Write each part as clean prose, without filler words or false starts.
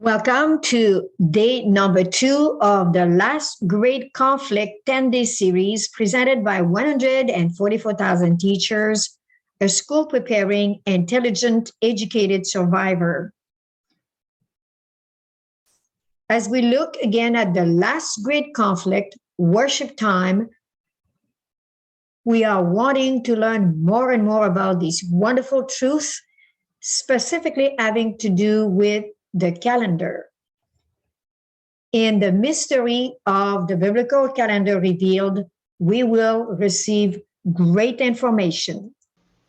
Welcome to day number 2 of the Last Great Conflict 10-day series presented by 144,000 teachers, a school preparing intelligent, educated survivor. As we look again at the last great conflict, worship time, we are wanting to learn more and more about these wonderful truths, specifically having to do with the calendar. In the mystery of the biblical calendar revealed, we will receive great information.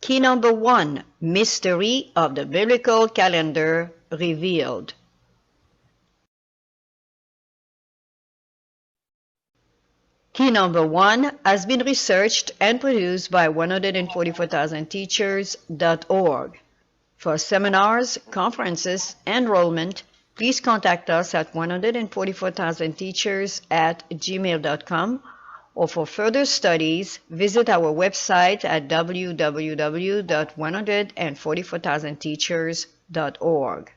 Key number 1, Mystery of the Biblical Calendar Revealed. Key number 1 has been researched and produced by 144,000teachers.org. For seminars, conferences, enrollment, please contact us at 144,000teachers@gmail.com, or for further studies, visit our website at www.144,000teachers.org.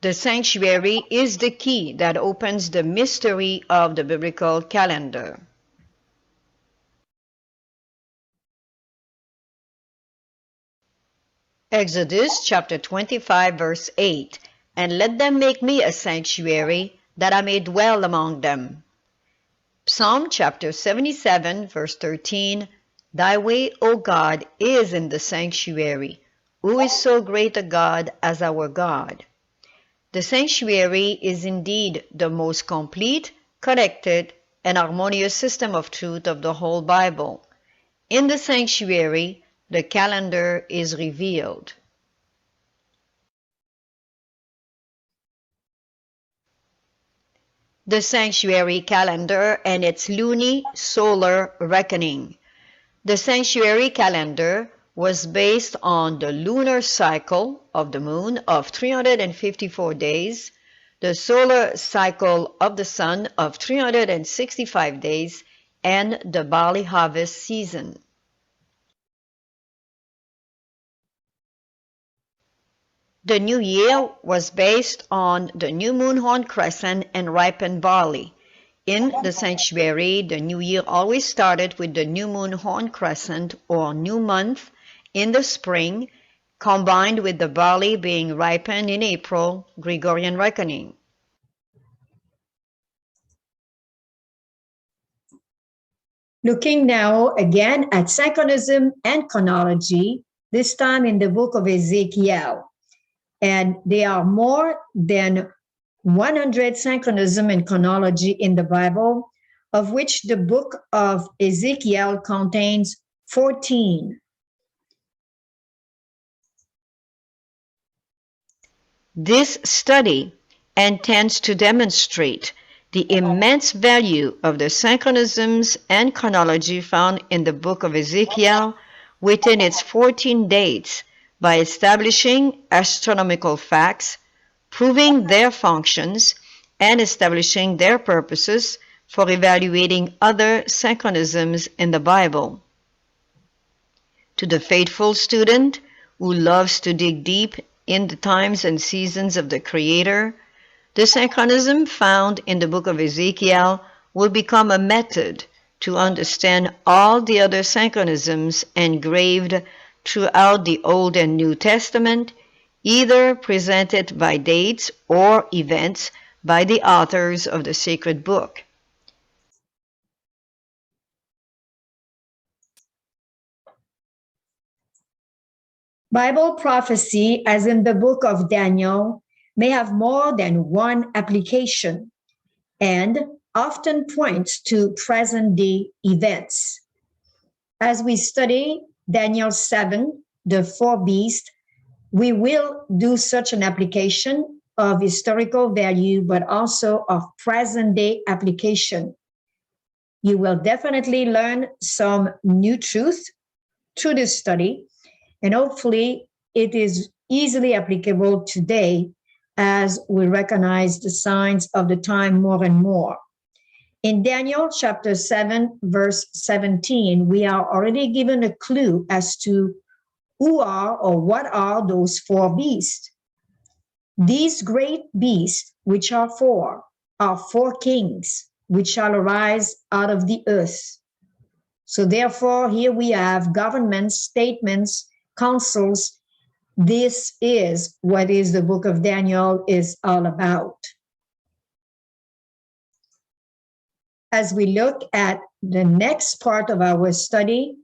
The sanctuary is the key that opens the mystery of the biblical calendar. Exodus chapter 25 verse 8, "And let them make me a sanctuary, that I may dwell among them." Psalm chapter 77 verse 13, "Thy way, O God, is in the sanctuary. Who is so great a God as our God?" The sanctuary is indeed the most complete, connected, and harmonious system of truth of the whole Bible. In the sanctuary, the calendar is revealed. The sanctuary calendar and its luni-solar reckoning. The sanctuary calendar was based on the lunar cycle of the moon of 354 days, the solar cycle of the sun of 365 days, and the barley harvest season. The new year was based on the new moon horn crescent and ripened barley. In the sanctuary, the new year always started with the new moon horn crescent or new month in the spring, combined with the barley being ripened in April, Gregorian reckoning. Looking now again at synchronism and chronology, this time in the book of Ezekiel. And there are more than 100 synchronism and chronology in the Bible, of which the book of Ezekiel contains 14. This study intends to demonstrate the immense value of the synchronisms and chronology found in the book of Ezekiel within its 14 dates, by establishing astronomical facts, proving their functions, and establishing their purposes for evaluating other synchronisms in the Bible. To the faithful student who loves to dig deep in the times and seasons of the Creator, the synchronism found in the book of Ezekiel will become a method to understand all the other synchronisms engraved throughout the Old and New Testament, either presented by dates or events by the authors of the sacred book. Bible prophecy, as in the book of Daniel, may have more than one application and often points to present-day events. As we study Daniel 7, the four beasts, we will do such an application of historical value, but also of present-day application. You will definitely learn some new truth through this study, and hopefully it is easily applicable today as we recognize the signs of the time more and more. In Daniel chapter 7, verse 17, we are already given a clue as to who are or what are those four beasts? These great beasts, which are four kings, which shall arise out of the earth. So therefore, here we have governments, statements, councils. This is what is the book of Daniel is all about. As we look at the next part of our study,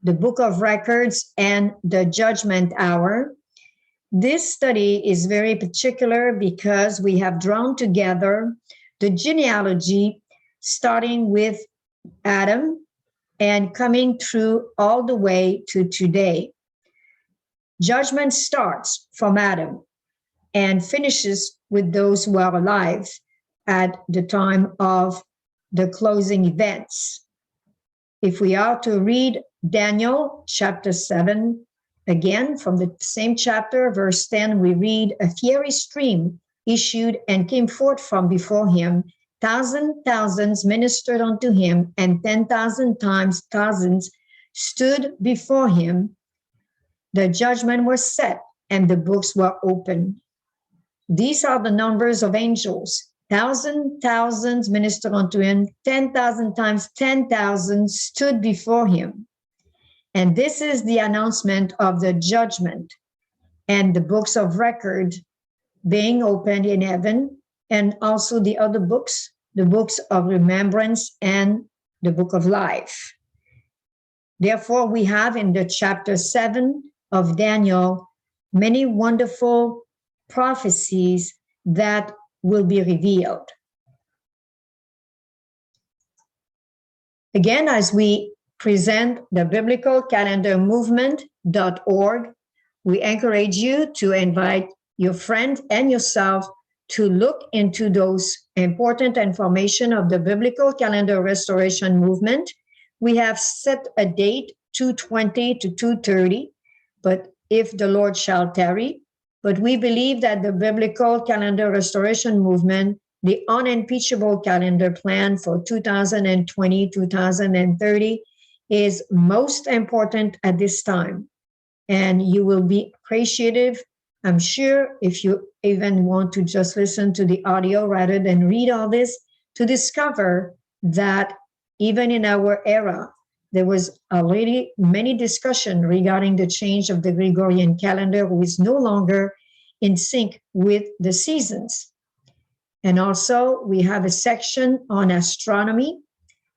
the book of records and the judgment hour, this study is very particular because we have drawn together the genealogy starting with Adam and coming through all the way to today. Judgment starts from Adam and finishes with those who are alive at the time of the closing events. If we are to read Daniel chapter 7, again from the same chapter, verse 10, we read, a fiery stream issued and came forth from before him. Thousands ministered unto him, and 10,000 times thousands stood before him. The judgment was set, and the books were opened. These are the numbers of angels. Thousands ministered unto him, 10,000 times 10,000 stood before him. And this is the announcement of the judgment and the books of record being opened in heaven, and also the other books, the books of remembrance and the book of life. Therefore, we have in the chapter 7 of Daniel many wonderful prophecies that will be revealed. Again, as we present the biblical calendar movement.org, we encourage you to invite your friend and yourself to look into those important information of the biblical calendar restoration movement. We have set a date, 2:20 to 2:30, but if the Lord shall tarry. But we believe that the biblical calendar restoration movement, the unimpeachable calendar plan for 2020, 2030 is most important at this time. And you will be appreciative, I'm sure, if you even want to just listen to the audio rather than read all this, to discover that even in our era, there was already many discussion regarding the change of the Gregorian calendar, which is no longer in sync with the seasons. And also, we have a section on astronomy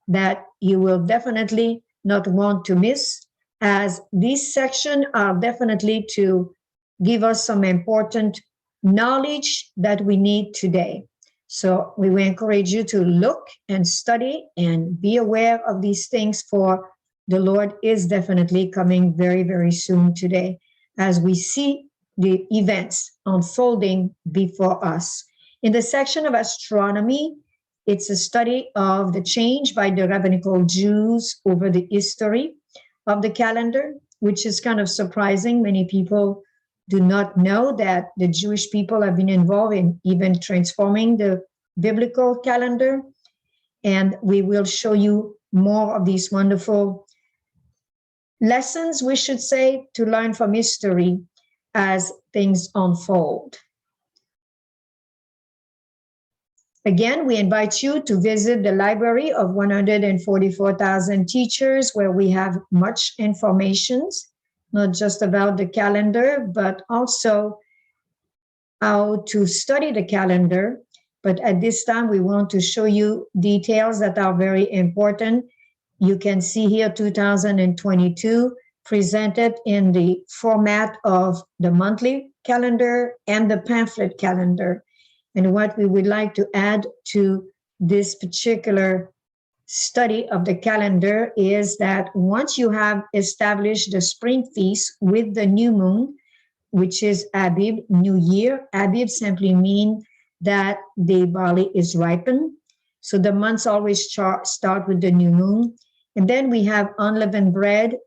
that you will definitely not want to miss, as these sections are definitely to give us some important knowledge that we need today. So we will encourage you to look and study and be aware of these things, for the Lord is definitely coming very, very soon today as we see the events unfolding before us. In the section of astronomy, it's a study of the change by the rabbinical Jews over the history of the calendar, which is kind of surprising. Many people do not know that the Jewish people have been involved in even transforming the biblical calendar. And we will show you more of these wonderful lessons, we should say, to learn from history as things unfold. Again, we invite you to visit the library of 144000 teachers, where we have much information, not just about the calendar, but also how to study the calendar. But at this time, we want to show you details that are very important. You can see here 2022 presented in the format of the monthly calendar and the pamphlet calendar. And what we would like to add to this particular study of the calendar is that once you have established the spring feast with the new moon, which is Abib, New Year. Abib simply means that the barley is ripened. So the months always start with the new moon. And then we have unleavened bread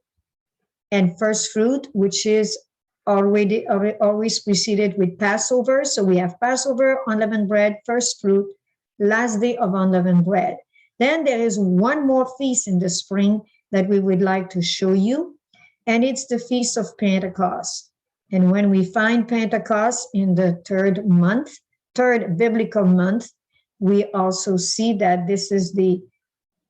and first fruit, which is always preceded with Passover. So we have Passover, unleavened bread, first fruit, last day of unleavened bread. Then there is one more feast in the spring that we would like to show you. and it's the Feast of Pentecost. And when we find Pentecost in the third biblical month, we also see that this is the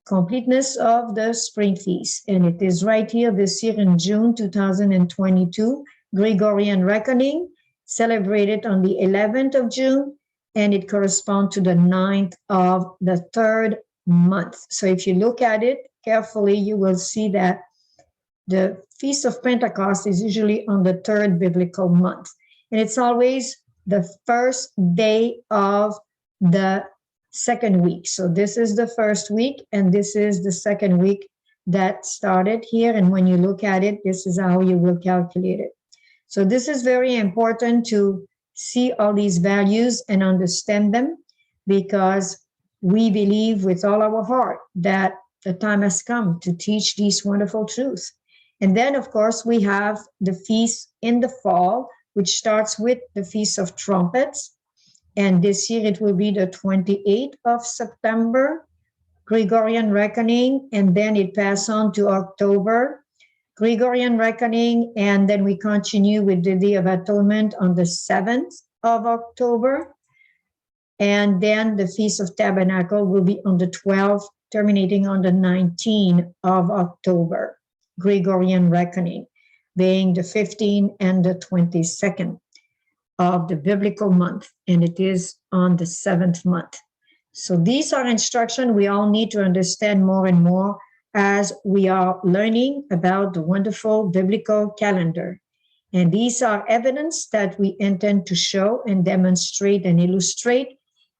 completeness of the spring feast. And it is right here this year in June 2022, Gregorian reckoning, celebrated on the 11th of June, and it corresponds to the 9th of the third month. So if you look at it carefully, you will see that the Feast of Pentecost is usually on the third biblical month. And it's always the first day of the second week. So this is the first week, and this is the second week that started here. And when you look at it, this is how you will calculate it. So this is very important to see all these values and understand them, because we believe with all our heart that the time has come to teach these wonderful truths. And then, of course, we have the feast in the fall, which starts with the Feast of Trumpets. And this year it will be the 28th of September, Gregorian reckoning, and then it passes on to October, Gregorian reckoning, and then we continue with the Day of Atonement on the 7th of October. And then the Feast of Tabernacle will be on the 12th, terminating on the 19th of October, Gregorian reckoning, being the 15th and the 22nd of the biblical month, and it is on the 7th month. So these are instructions we all need to understand more and more as we are learning about the wonderful biblical calendar. And these are evidence that we intend to show and demonstrate and illustrate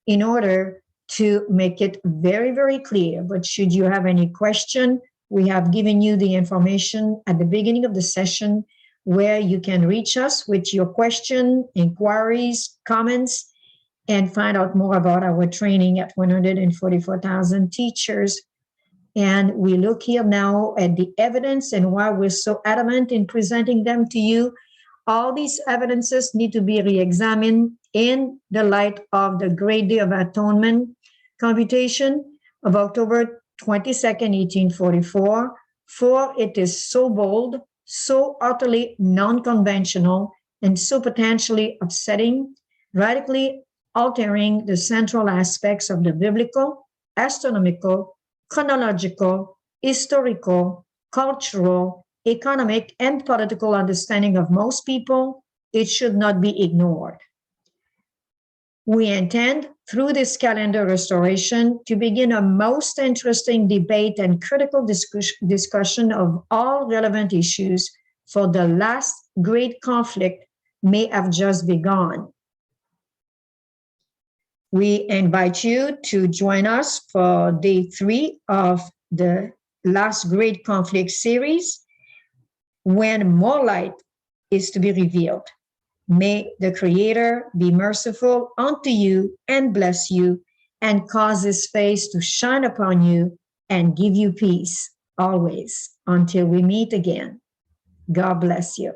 in order to make it very, very clear. But should you have any question, we have given you the information at the beginning of the session where you can reach us with your question, inquiries, comments, and find out more about our training at 144,000 teachers. And we look here now at the evidence and why we're so adamant in presenting them to you. All these evidences need to be re-examined in the light of the Great Day of Atonement computation of October 22nd, 1844, for it is so bold, so utterly non-conventional, and so potentially upsetting, radically altering the central aspects of the biblical, astronomical, chronological, historical, cultural, economic, and political understanding of most people. It should not be ignored. We intend, through this calendar restoration, to begin a most interesting debate and critical discussion of all relevant issues, for the last great conflict may have just begun. We invite you to join us for day 3 of the last great conflict series, when more light is to be revealed. May the Creator be merciful unto you and bless you, and cause his face to shine upon you and give you peace always, until we meet again. God bless you.